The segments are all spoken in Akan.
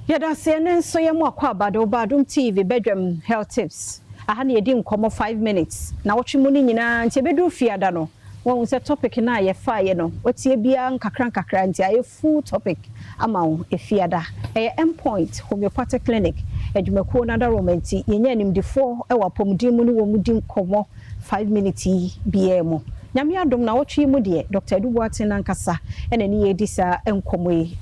Yada CNN so ye mo akwa Adom TV bedroom health tips. Aha na yedi nkomo 5 minutes. Na wotwe mu ni nyina nti bedu fiada no. Won se topic na ye fa ye no. Wotie bia nkakra nti aye full topic ama wo efiada. Endpoint homeopathic clinic. Adwumakuo na da romanti yenya nimdifo ewa pomudi mu ni wo mudi nkomo 5 minutes bia mu. Nyame Adom na wotwe mu de Dr. Dubuate nankasa ene ni yedi sa enkomo yi.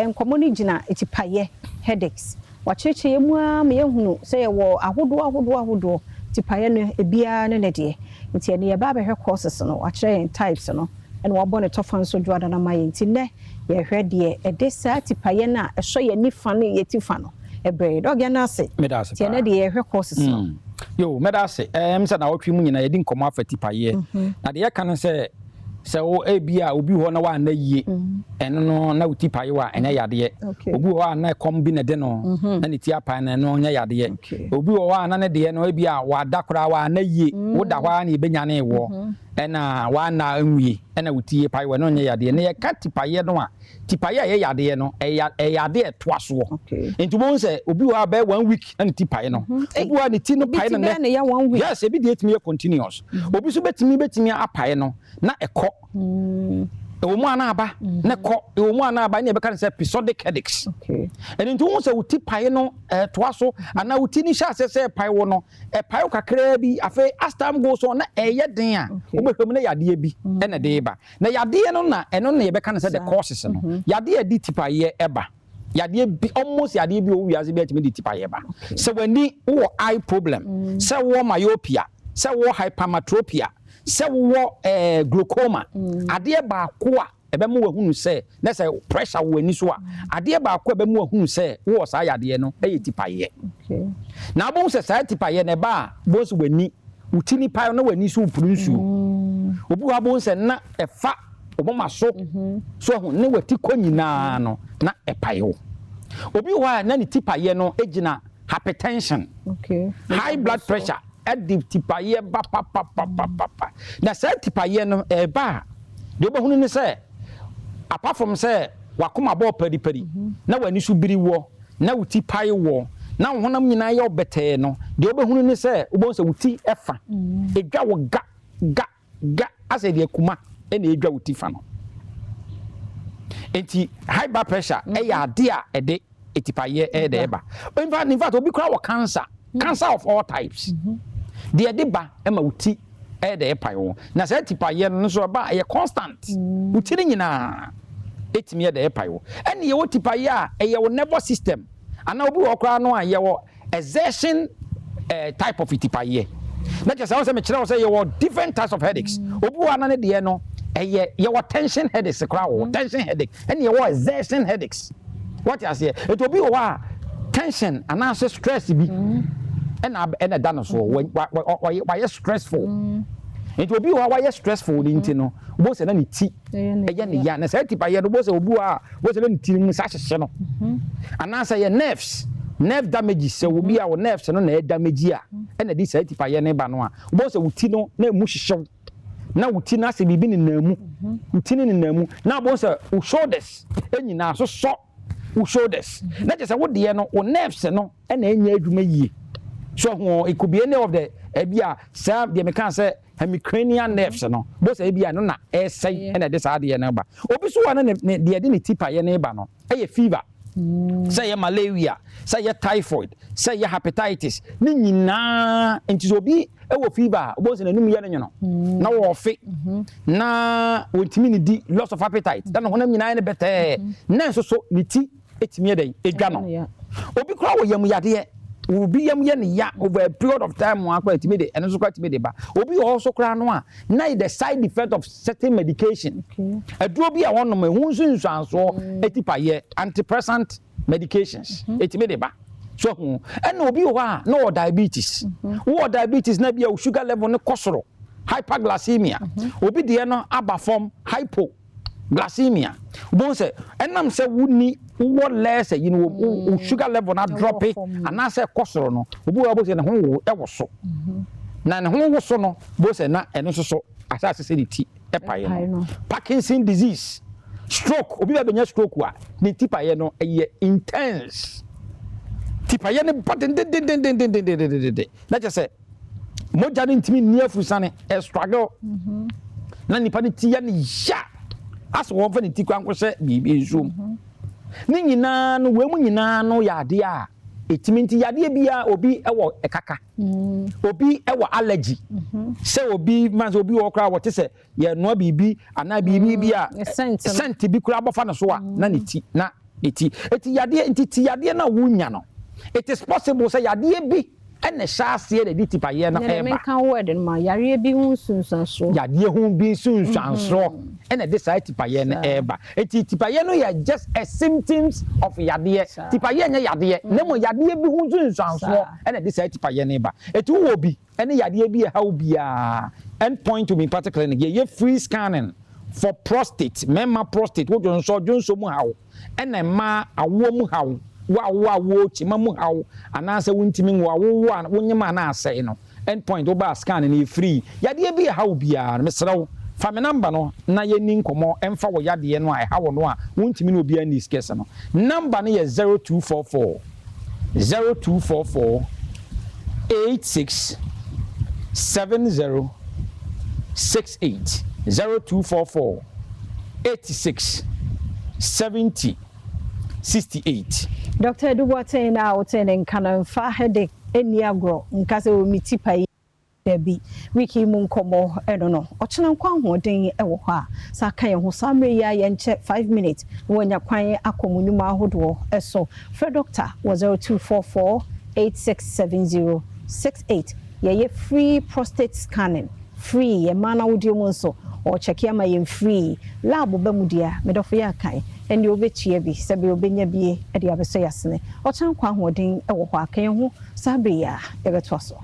Nkomo ni gina etipaye headaches wacheche yemu a me yehunu se ye wo ahodo tipaye no ebia ne de nti ene ye ba be hwe courses no wache types no ene wo bone tofan so dwada na maye nti ne ye hwe de edesa tipaye na ehso ye nifa ne ye tifa no ebre dogya na ase medase ti ene de ye hwe courses no yo medase mse na wotwe mu nyina ye di nkomo afa tipaye na de ye kan se o ebia obi ho na wa na yie eno no na uti paye wa enya yade obi ho na kombi ne de no na ne ti apa na no nya yade obi ho na ne de no ebia wa dakora wa na yie wo da hwa na ebenya na ewo ena wa na anwie ena uti paye wa no nya yade ne ye ka tipaye no a tipaye ye yade no yade etoaso enti bo nse obi ho ba 1 week na ti paye no obi ho ne ti no paye no ne ya 1 week yes ebi de etimi continuous obi so betimi apaye no na ekọ ewomu anaba ne kọ ewomu anaba ne be kan say episodic headaches and into won say uti paye no toaso ana uti ni sha say paye wo no paye kakra bi afa as time goes on na eye den a obehwem na yade bi na de ba na yade no na eno na ye be kan say the causes no yade adi tipaye eba yade bi almost yade bi o wiase bi atimi di tipaye ba so wani wo eye problem say wo myopia say wo hypermetropia se wo glaucoma ade ba ko a ebe mu wahunu se na se pressure wo ani so a ade ba ko ebe mu wahunu se wo sa yade no tipaye na bo se sa tipaye ne ba bo so wani utini pa na wani so purunsu obu ha bo se na efa oboma so so hu ne wati ko nyina no na epaye wo obi wa na ni tipaye no egina hypertension high blood pressure edi tipaye ba pa na say tipaye no ba de obehunu ni say apart from say wakoma bo padi na wani so biri wo na wuti paye wo na honam nyina ye obete no de obehunu ni say obon say wuti efa edwa wo ga ase de akuma ena edwa wuti fa no enti high blood pressure ya ade a ede etipaye de ba in fact obi kura wo cancer of all types de ba ema wuti de payo na say tipaye no so ba ye constant wuti ni nyina etimi de payo ene ye wuti paye a ye wo nervous system ana obi wo kra no a ye wo exertion type of tipaye na just say me kire wo say ye wo different types of headaches obi wo ana ne de no ye wo tension headaches kra wo tension headache ene ye wo exertion headaches what you say it obi wo a tension ana say stress bi ena dano so why stressful it will be why stressful into no bo se na ni ti eye ne ya na say tipaye no bo se obu a bo se na ni ti mu sa hyehye no ana say nerve damage se obi a wo nerves no na damage a ena di say tipaye ne ba no a bo se wuti no na mu hyehye na wuti na se bibi ni namu wuti ni namu na bo se wo shoulders enyina so wo shoulders na je se wo de no wo nerves no ena enya adwuma yie so it could be any of the ebia say the can say hemicranial nerves no bo say ebia no na say na this ade na ba obi so wana de de ni tipaye na ba no fever say ya malaria say ya typhoid say ya hepatitis ni nyina enti so obi wo fever bo say nanum ya no na wo fe na wontimi ni di loss of appetite dan honam nyina ne bete na so ni ti etimi eden edwa no obi kura wo yam yade obi yam ye ne ya over a period of time one quite me de and so quite me de ba obi also kra no a na the side effect of certain medication aduro bi a wono ma hu nsunsuanso etipaye antidepressant medications etime de ba so hu and obi ho a no diabetes na bia sugar level ne kosoro hyperglycemia obi de no aba form hypoglycemia bon say enam say wuni what less you know sugar level na drop it and na say kosoro no obi wa bo say na ho wo so na ne ho wo so no bo say na eno so asase say ti epaye no Parkinson disease stroke obi ba benya stroke wa ne tipaye no intense tipaye ne button de na just say moja ne ntimi ni afusane e struggle na nipa ne tiya ne ya aso won fa ne ti kwan ko hye bibi nsum ni nyina no we mu nyina no ya ade a etimi nti yade bia obi ewo ekaka obi ewo allergy se obi manzo obi wo kra wo te se ye no bibi ana bibi bia sent bi kra bofa no so a na ne ti na eti yade nti ti yade na wunya no it is possible say yade bi ene shaase de tipaye na eba me kan word ma yare bi hu sunsanso yade hu bi sunsanso ene de sai tipaye na eba eti tipaye no ya just a symptoms of yade tipaye nya yade na mo yade bi hu sunsanso ene de sai tipaye na eba eti wo bi ene yade bi how bia end point to be particularly ye free scanning for prostate memma prostate wo jonso mu hawo ene ma awo mu hawo wo chima mu hawo anase wuntimi wo wonyema na asai no end point wo ba scan na free yade bi hawo bia mesrew fa me number no na ye ni nkomo emfa wo yade no a hawo no a wuntimi no bia ni skese no number no ye 0244 86 70 68 0244 86 70 68. Dr. Eduboate na otene kana fa headache eni agro nkase o mitipai debi wiki mu nkomo eno no ochena nkwa hoden ewo ho a sa kan ye ho samre ya ye nche 5 minutes wonya kwan akomunyuma ahodo eso for doctor was 0244 8670 68 ye free prostate scanning free ye mana wodi mu nso o check ya ma ye free lab ba mudia medofo ya kan eni obetua bi sebe obenya bi e de abeso yasene o chan kwa hoden e wo ho akan ho sabe ya e beto so